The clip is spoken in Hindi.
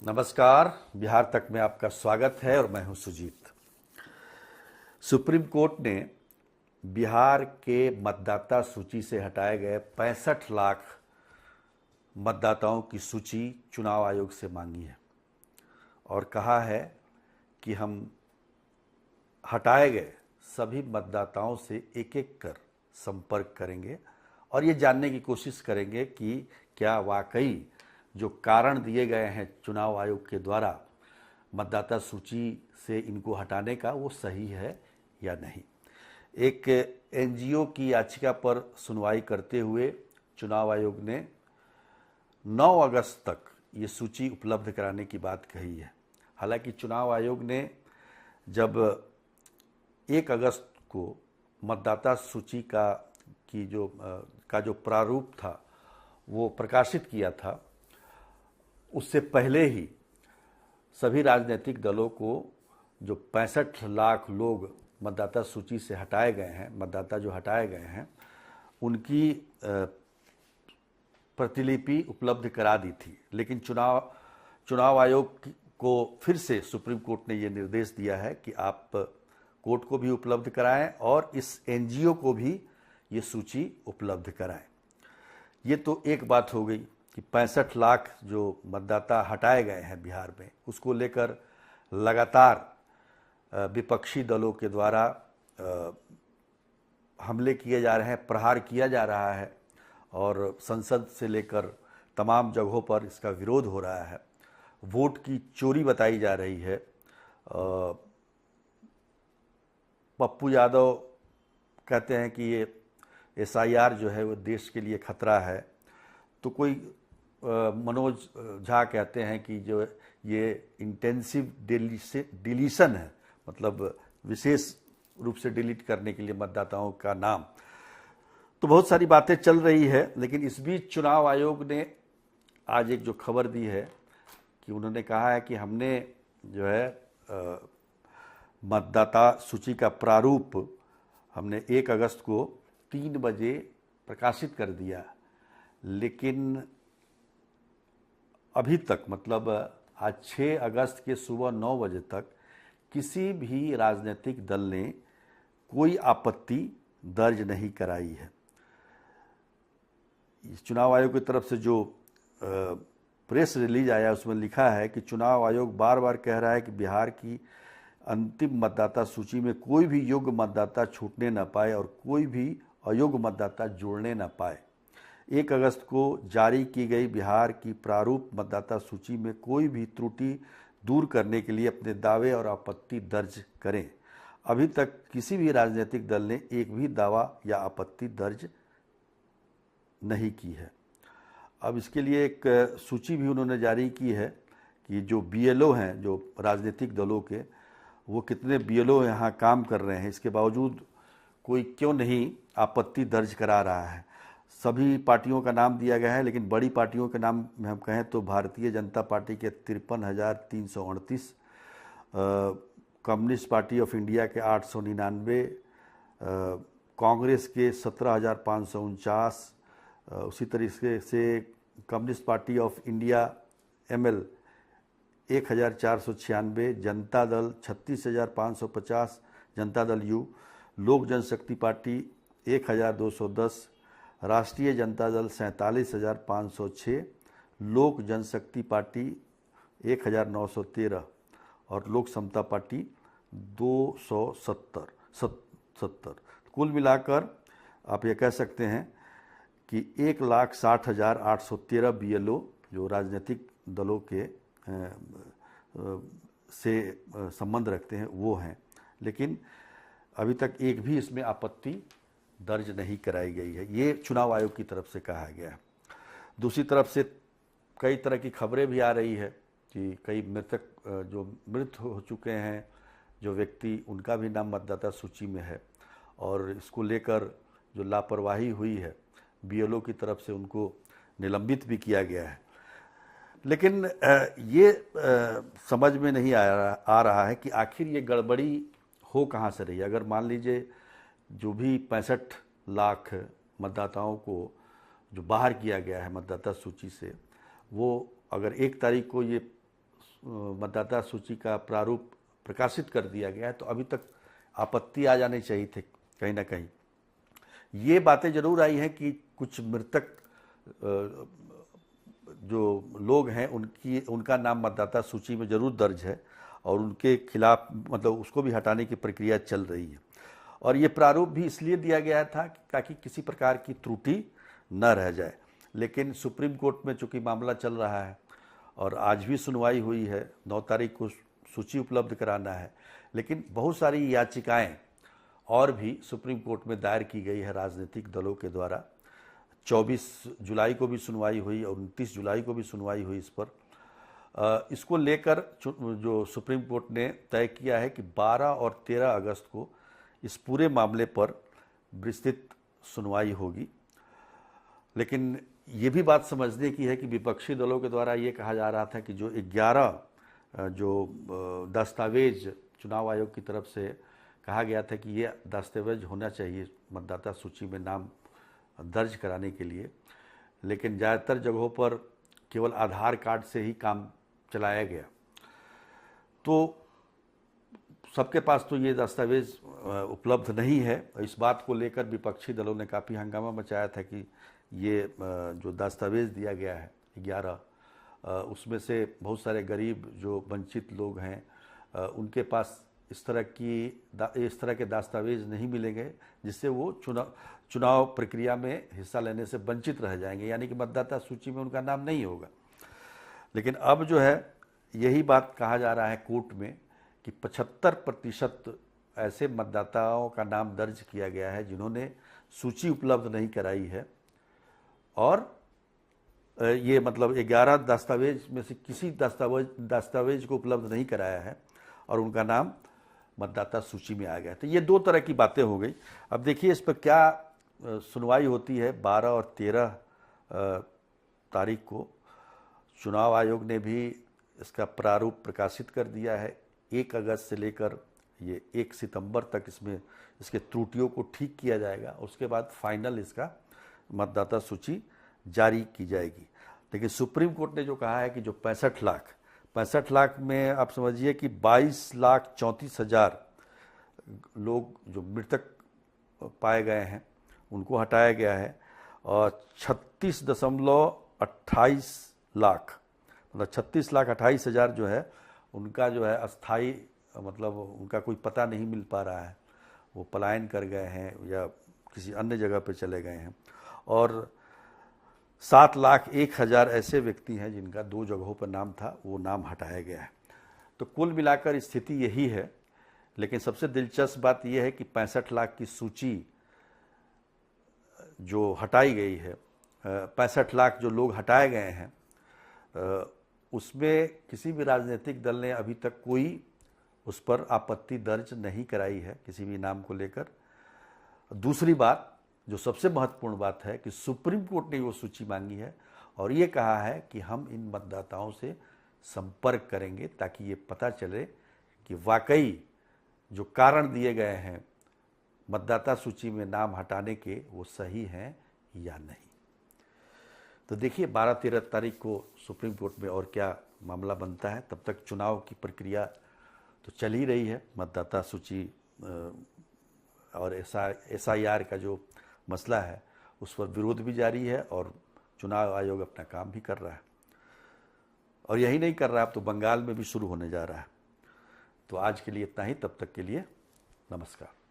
नमस्कार। बिहार तक में आपका स्वागत है और मैं हूं सुजीत। सुप्रीम कोर्ट ने बिहार के मतदाता सूची से हटाए गए 65 लाख मतदाताओं की सूची चुनाव आयोग से मांगी है और कहा है कि हम हटाए गए सभी मतदाताओं से एक एक कर संपर्क करेंगे और ये जानने की कोशिश करेंगे कि क्या वाकई जो कारण दिए गए हैं चुनाव आयोग के द्वारा मतदाता सूची से इनको हटाने का वो सही है या नहीं। एक एनजीओ की याचिका पर सुनवाई करते हुए चुनाव आयोग ने 9 अगस्त तक ये सूची उपलब्ध कराने की बात कही है। हालांकि चुनाव आयोग ने जब 1 अगस्त को मतदाता सूची का जो प्रारूप था वो प्रकाशित किया था, उससे पहले ही सभी राजनीतिक दलों को जो 65 लाख लोग मतदाता सूची से हटाए गए हैं, मतदाता जो हटाए गए हैं, उनकी प्रतिलिपि उपलब्ध करा दी थी। लेकिन चुनाव आयोग को फिर से सुप्रीम कोर्ट ने ये निर्देश दिया है कि आप कोर्ट को भी उपलब्ध कराएं और इस एनजीओ को भी ये सूची उपलब्ध कराएं। ये तो एक बात हो गई कि 65 लाख जो मतदाता हटाए गए हैं बिहार में, उसको लेकर लगातार विपक्षी दलों के द्वारा हमले किए जा रहे हैं, प्रहार किया जा रहा है और संसद से लेकर तमाम जगहों पर इसका विरोध हो रहा है। वोट की चोरी बताई जा रही है। पप्पू यादव कहते हैं कि ये एसआईआर जो है वो देश के लिए खतरा है, तो कोई मनोज झा कहते हैं कि जो ये इंटेंसिव डिलीशन है, मतलब विशेष रूप से डिलीट करने के लिए मतदाताओं का नाम। तो बहुत सारी बातें चल रही है, लेकिन इस बीच चुनाव आयोग ने आज एक जो खबर दी है कि उन्होंने कहा है कि हमने जो है मतदाता सूची का प्रारूप हमने 1 अगस्त को 3 बजे प्रकाशित कर दिया, लेकिन अभी तक मतलब आज 6 अगस्त के सुबह 9 बजे तक किसी भी राजनीतिक दल ने कोई आपत्ति दर्ज नहीं कराई है। चुनाव आयोग की तरफ से जो प्रेस रिलीज आया उसमें लिखा है कि चुनाव आयोग बार बार कह रहा है कि बिहार की अंतिम मतदाता सूची में कोई भी योग्य मतदाता छूटने न पाए और कोई भी अयोग्य मतदाता जोड़ने न पाए। 1 अगस्त को जारी की गई बिहार की प्रारूप मतदाता सूची में कोई भी त्रुटि दूर करने के लिए अपने दावे और आपत्ति दर्ज करें। अभी तक किसी भी राजनीतिक दल ने एक भी दावा या आपत्ति दर्ज नहीं की है। अब इसके लिए एक सूची भी उन्होंने जारी की है कि जो बीएलओ हैं, जो राजनीतिक दलों के, वो कितने बीएलओ यहाँ काम कर रहे हैं, इसके बावजूद कोई क्यों नहीं आपत्ति दर्ज करा रहा है। सभी पार्टियों का नाम दिया गया है, लेकिन बड़ी पार्टियों के नाम में हम कहें तो भारतीय जनता पार्टी के 53,338, कम्युनिस्ट पार्टी ऑफ इंडिया के 899, कांग्रेस के 17,549, उसी तरीके से communist party of India ML 1,496, Janata Dal 36,550, Janata Dal you, लोक जनशक्ति पार्टी 1,210, राष्ट्रीय जनता दल 47,506, लोक जनशक्ति पार्टी 1,913 और लोक समता पार्टी 270। कुल मिलाकर आप ये कह सकते हैं कि 1,60,813 बीएलओ जो राजनीतिक दलों के से संबंध रखते हैं वो हैं, लेकिन अभी तक एक भी इसमें आपत्ति दर्ज नहीं कराई गई है। ये चुनाव आयोग की तरफ से कहा गया है। दूसरी तरफ से कई तरह की खबरें भी आ रही है कि कई मृतक जो मृत हो चुके हैं जो व्यक्ति, उनका भी नाम मतदाता सूची में है और इसको लेकर जो लापरवाही हुई है बीएलओ की तरफ से, उनको निलंबित भी किया गया है। लेकिन ये समझ में नहीं आ रहा है कि आखिर ये गड़बड़ी हो कहाँ से रही है। अगर मान लीजिए जो भी 65 लाख मतदाताओं को जो बाहर किया गया है मतदाता सूची से, वो अगर 1 तारीख को ये मतदाता सूची का प्रारूप प्रकाशित कर दिया गया है, तो अभी तक आपत्ति आ जानी चाहिए थे कहीं ना कहीं। ये बातें जरूर आई हैं कि कुछ मृतक जो लोग हैं उनका नाम मतदाता सूची में जरूर दर्ज है और उनके खिलाफ मतलब उसको भी हटाने की प्रक्रिया चल रही है। और ये प्रारूप भी इसलिए दिया गया था ताकि किसी प्रकार की त्रुटि न रह जाए। लेकिन सुप्रीम कोर्ट में चूंकि मामला चल रहा है और आज भी सुनवाई हुई है, 9 तारीख को सूची उपलब्ध कराना है, लेकिन बहुत सारी याचिकाएं और भी सुप्रीम कोर्ट में दायर की गई है राजनीतिक दलों के द्वारा। 24 जुलाई को भी सुनवाई हुई और 29 जुलाई को भी सुनवाई हुई इस पर। इसको लेकर जो सुप्रीम कोर्ट ने तय किया है कि 12 और 13 अगस्त को इस पूरे मामले पर विस्तृत सुनवाई होगी। लेकिन ये भी बात समझने की है कि विपक्षी दलों के द्वारा ये कहा जा रहा था कि जो 11 जो दस्तावेज चुनाव आयोग की तरफ से कहा गया था कि ये दस्तावेज होना चाहिए मतदाता सूची में नाम दर्ज कराने के लिए, लेकिन ज़्यादातर जगहों पर केवल आधार कार्ड से ही काम चलाया गया। तो सबके पास तो ये दस्तावेज उपलब्ध नहीं है। इस बात को लेकर विपक्षी दलों ने काफ़ी हंगामा मचाया था कि ये जो दस्तावेज दिया गया है 11, उसमें से बहुत सारे गरीब जो वंचित लोग हैं उनके पास इस तरह के दस्तावेज नहीं मिलेंगे, जिससे वो चुनाव प्रक्रिया में हिस्सा लेने से वंचित रह जाएंगे, यानी कि मतदाता सूची में उनका नाम नहीं होगा। लेकिन अब जो है यही बात कहा जा रहा है कोर्ट में कि 75% ऐसे मतदाताओं का नाम दर्ज किया गया है जिन्होंने सूची उपलब्ध नहीं कराई है और ये मतलब 11 दस्तावेज में से किसी दस्तावेज को उपलब्ध नहीं कराया है और उनका नाम मतदाता सूची में आ गया। तो ये 2 तरह की बातें हो गई। अब देखिए इस पर क्या सुनवाई होती है। 12 और 13 तारीख को चुनाव आयोग ने भी इसका प्रारूप प्रकाशित कर दिया है। 1 अगस्त से लेकर ये 1 सितंबर तक इसके त्रुटियों को ठीक किया जाएगा। उसके बाद फाइनल इसका मतदाता सूची जारी की जाएगी। लेकिन सुप्रीम कोर्ट ने जो कहा है कि जो 65 लाख में आप समझिए कि 22,34,000 लोग जो मृतक पाए गए हैं उनको हटाया गया है और 36.28 लाख मतलब 36,28,000 जो है उनका जो है अस्थाई मतलब उनका कोई पता नहीं मिल पा रहा है, वो पलायन कर गए हैं या किसी अन्य जगह पे चले गए हैं। और 7,01,000 ऐसे व्यक्ति हैं जिनका 2 जगहों पर नाम था, वो नाम हटाया गया है। तो कुल मिलाकर स्थिति यही है। लेकिन सबसे दिलचस्प बात यह है कि 65 लाख की सूची जो हटाई गई है, 65 लाख जो लोग हटाए गए हैं, उसमें किसी भी राजनीतिक दल ने अभी तक कोई उस पर आपत्ति दर्ज नहीं कराई है किसी भी नाम को लेकर। दूसरी बात, जो सबसे महत्वपूर्ण बात है कि सुप्रीम कोर्ट ने वो सूची मांगी है और ये कहा है कि हम इन मतदाताओं से संपर्क करेंगे ताकि ये पता चले कि वाकई जो कारण दिए गए हैं मतदाता सूची में नाम हटाने के वो सही हैं या नहीं। तो देखिए 12-13 तारीख को सुप्रीम कोर्ट में और क्या मामला बनता है। तब तक चुनाव की प्रक्रिया तो चल ही रही है। मतदाता सूची और SIR का जो मसला है उस पर विरोध भी जारी है और चुनाव आयोग अपना काम भी कर रहा है। और यही नहीं कर रहा, अब तो बंगाल में भी शुरू होने जा रहा है। तो आज के लिए इतना ही। तब तक के लिए नमस्कार।